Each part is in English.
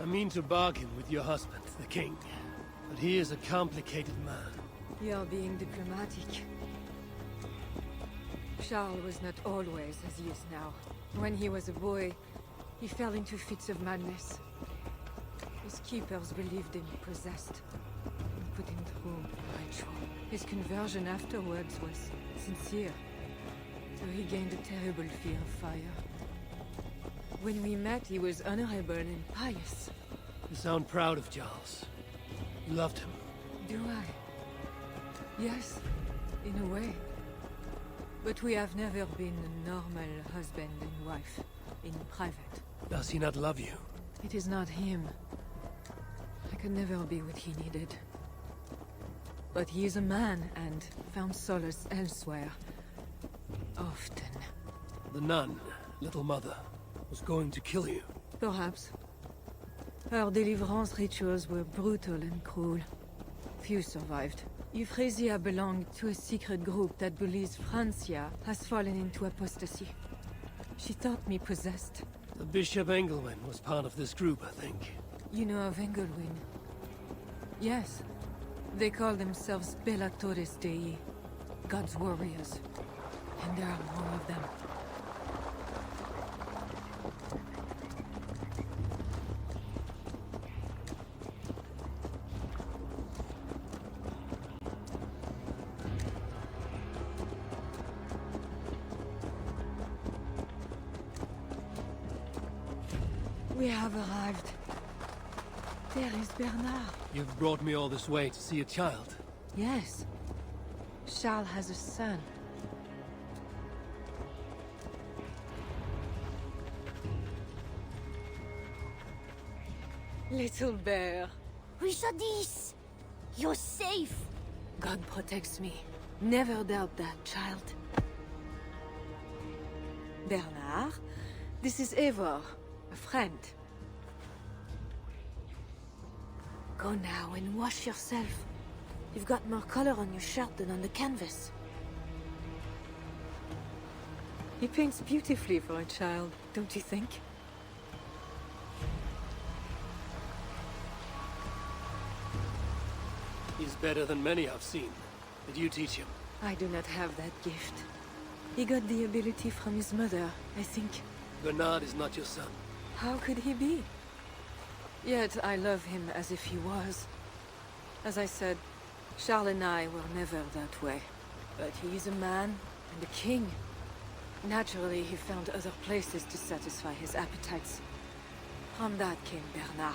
mean to bargain with your husband, the king. But he is a complicated man. You're being diplomatic. Charles was not always as he is now. When he was a boy, he fell into fits of madness. His keepers believed him possessed, and put him through a ritual. His conversion afterwards was sincere, though he gained a terrible fear of fire. When we met, he was honorable and pious. You sound proud of Charles. You loved him. Do I? Yes, in a way. But we have never been a normal husband and wife, in private. Does he not love you? It is not him. I could never be what he needed. But he is a man, and found solace elsewhere. Often. The nun, little mother, was going to kill you. Perhaps. Her deliverance rituals were brutal and cruel. Few survived. Euphrasia belonged to a secret group that believes Francia has fallen into apostasy. She thought me possessed. The Bishop Engelwin was part of this group, I think. You know of Engelwin? Yes. They call themselves Bellatores Dei, God's warriors. And there are more of them. We have arrived. There is Bernard. You've brought me all this way to see a child. Yes. Charles has a son. Little bear. Richardis! You're safe! God protects me. Never doubt that, child. Bernard, this is Eivor, a friend. Go now and wash yourself. You've got more color on your shirt than on the canvas. He paints beautifully for a child, don't you think? He's better than many I've seen. Did you teach him? I do not have that gift. He got the ability from his mother, I think. Bernard is not your son. How could he be? Yet I love him as if he was. As I said, Charles and I were never that way. But he is a man and a king. Naturally, he found other places to satisfy his appetites. From that came Bernard.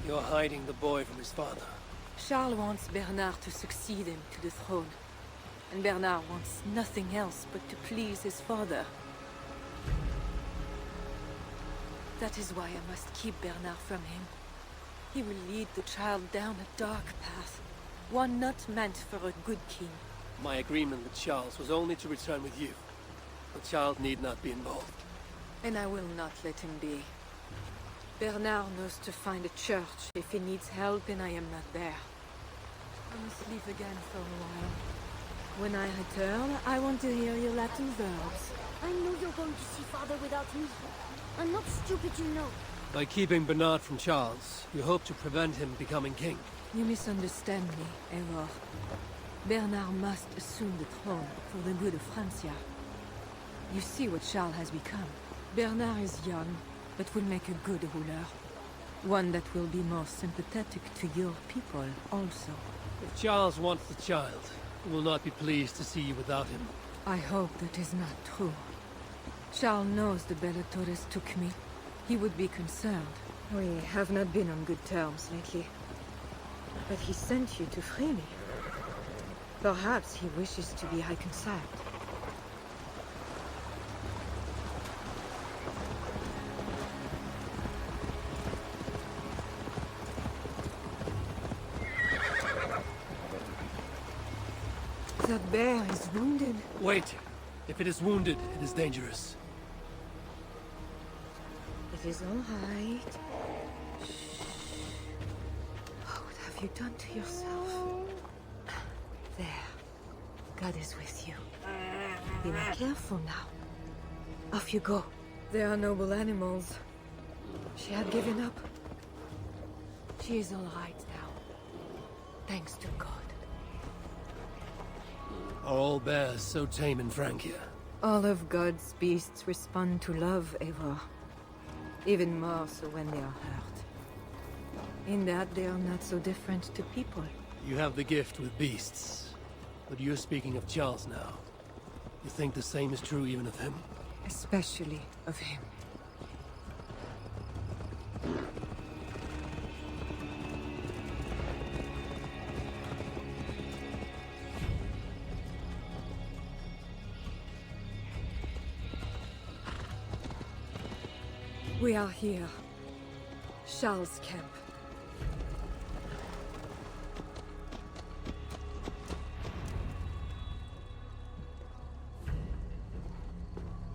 You're hiding the boy from his father. Charles wants Bernard to succeed him to the throne. And Bernard wants nothing else but to please his father. That is why I must keep Bernard from him. He will lead the child down a dark path. One not meant for a good king. My agreement with Charles was only to return with you. The child need not be involved. And I will not let him be. Bernard knows to find a church if he needs help and I am not there. I must leave again for a while. When I return, I want to hear your Latin verbs. I know you're going to see father without me. I'm not stupid, you know. By keeping Bernard from Charles, you hope to prevent him becoming king. You misunderstand me, Eivor. Bernard must assume the throne for the good of Francia. You see what Charles has become. Bernard is young, but will make a good ruler. One that will be more sympathetic to your people, also. If Charles wants the child, he will not be pleased to see you without him. I hope that is not true. Charles knows the Bellatores took me. He would be concerned. We have not been on good terms lately. But he sent you to free me. Perhaps he wishes to be reconciled. That bear is wounded. Wait. If it is wounded, it is dangerous. It is all right. Shh. What have you done to yourself? There. God is with you. Be more careful now. Off you go. They are noble animals. She had given up. She is all right now. Thanks to God. Are all bears so tame in Francia? All of God's beasts respond to love, Eivor. Even more so when they are hurt. In that they are not so different to people. You have the gift with beasts. But you're speaking of Charles now. You think the same is true even of him? Especially of him. We are here. Charles' camp.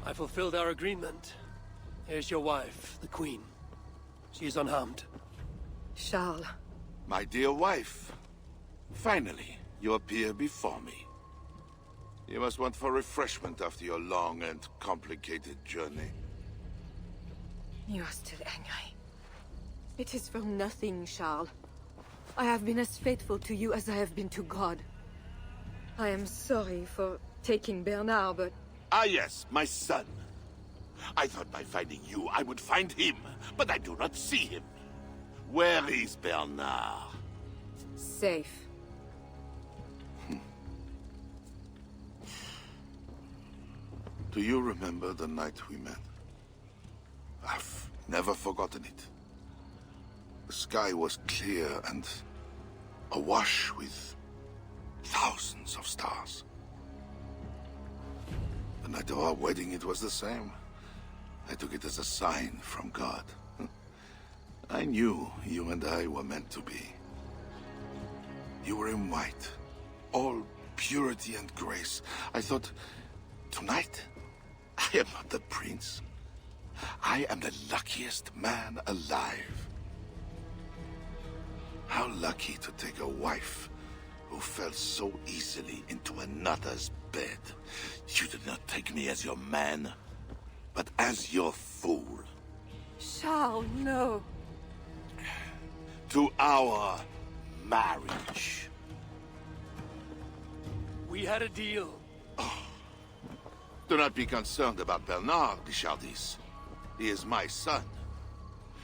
I fulfilled our agreement. Here's your wife, the Queen. She is unharmed. Charles. My dear wife, finally, you appear before me. You must want for refreshment after your long and complicated journey. You are still angry. It is for nothing, Charles. I have been as faithful to you as I have been to God. I am sorry for taking Bernard, but... Ah yes, my son. I thought by finding you, I would find him, but I do not see him. Where is Bernard? Safe. Do you remember the night we met? I've never forgotten it. The sky was clear and awash with thousands of stars. The night of our wedding, it was the same. I took it as a sign from God. I knew you and I were meant to be. You were in white, all purity and grace. I thought, tonight, I am not the prince. I am the luckiest man alive. How lucky to take a wife who fell so easily into another's bed. You did not take me as your man, but as your fool. Charles, no. To our marriage. We had a deal. Do not be concerned about Bernard, Richardis. He is my son.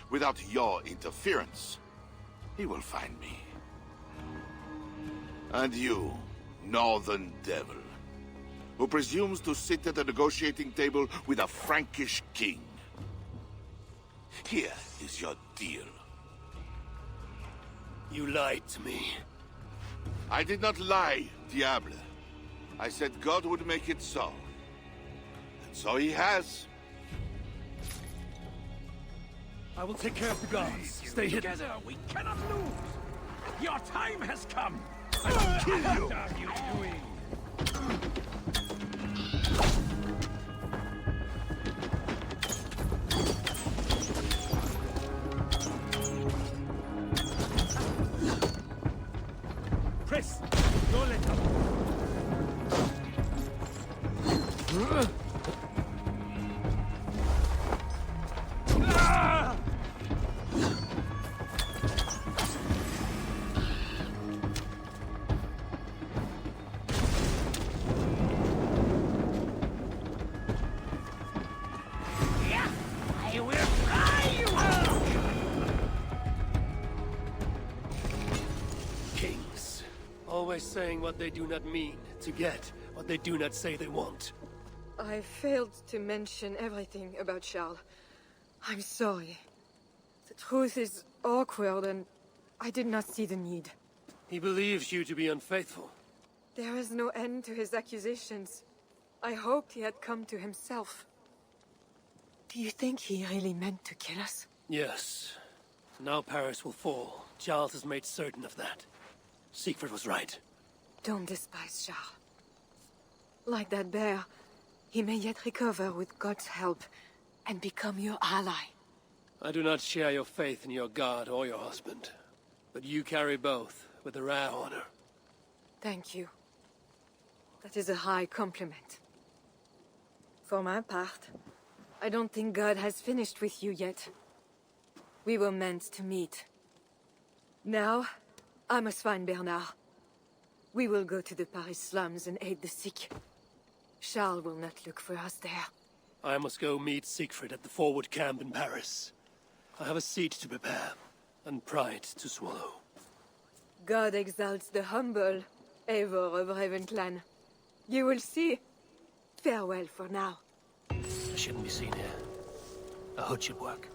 Without your interference, he will find me. And you, Northern Devil, who presumes to sit at a negotiating table with a Frankish king. Here is your deal. You lied to me. I did not lie, Diable. I said God would make it so. And so he has. I will take care of the guards. Stay hidden. Together, we cannot lose. Your time has come. I will kill you. What are you doing? Press. Don't let up. I will fry you! Kings. Always saying what they do not mean to get what they do not say they want. I failed to mention everything about Charles. I'm sorry. The truth is awkward and I did not see the need. He believes you to be unfaithful. There is no end to his accusations. I hoped he had come to himself. Do you think he really meant to kill us? Yes. Now Paris will fall. Charles has made certain of that. Siegfried was right. Don't despise Charles. Like that bear, he may yet recover with God's help and become your ally. I do not share your faith in your god or your husband. But you carry both with a rare honor. Thank you. That is a high compliment. For my part, I don't think God has finished with you yet. We were meant to meet. Now, I must find Bernard. We will go to the Paris slums and aid the sick. Charles will not look for us there. I must go meet Siegfried at the forward camp in Paris. I have a seat to prepare, and pride to swallow. God exalts the humble, Eivor of Ravenclan. You will see. Farewell for now. I shouldn't be seen here. A hood should work.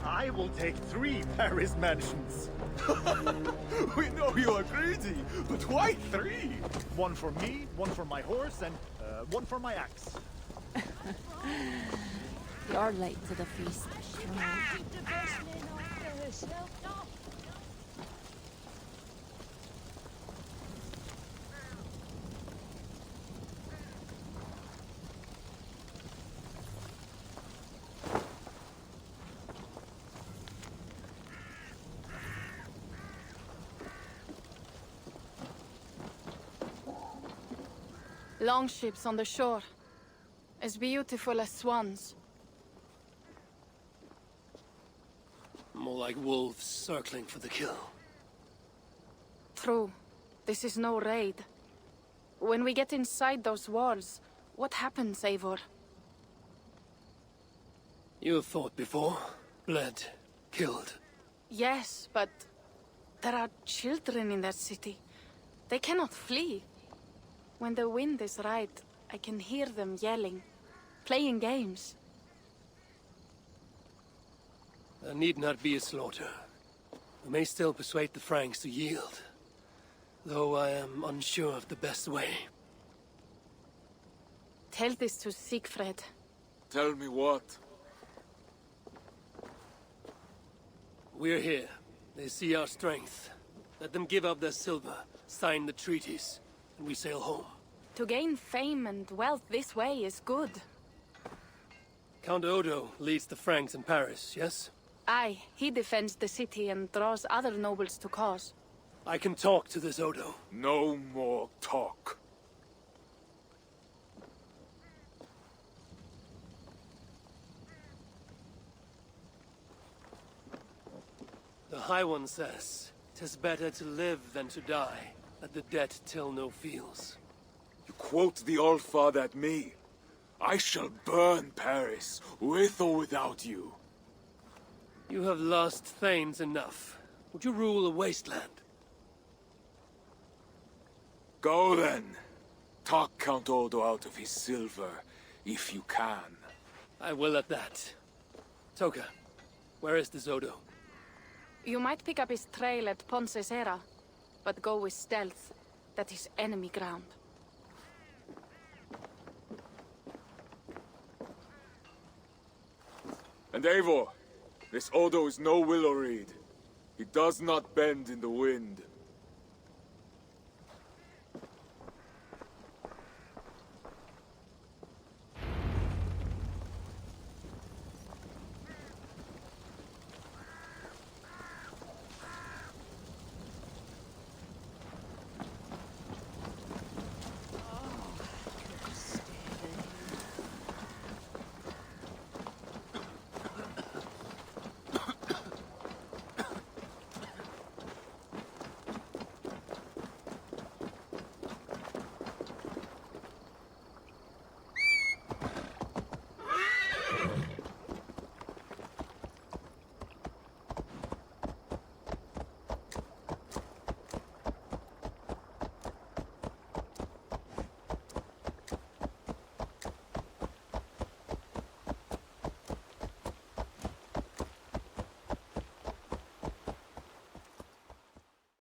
I will take 3 Paris mansions. We know you are greedy, but why 3? 1 for me, 1 for my horse, and 1 for my axe. You're late to the feast. Longships on the shore, as beautiful as swans. More like wolves circling for the kill. True. This is no raid. When we get inside those walls, what happens, Eivor? You have fought before, bled, killed. Yes, but there are children in that city. They cannot flee. When the wind is right, I can hear them yelling, playing games. There need not be a slaughter. We may still persuade the Franks to yield, though I am unsure of the best way. Tell this to Siegfried. Tell me what? We're here. They see our strength. Let them give up their silver, sign the treaties, and we sail home. To gain fame and wealth this way is good. Count Odo leads the Franks in Paris, yes? Aye, he defends the city and draws other nobles to cause. I can talk to this Odo. No more talk. The High One says, 'tis better to live than to die, that the dead till no feels. You quote the Allfather at me. I shall burn Paris, with or without you. You have lost Thanes enough. Would you rule a wasteland? Go then. Talk Count Odo out of his silver, if you can. I will at that. Toka, where is this Odo? You might pick up his trail at Poncesera, but go with stealth. That is enemy ground. And Eivor, this Odo is no willow reed. He does not bend in the wind.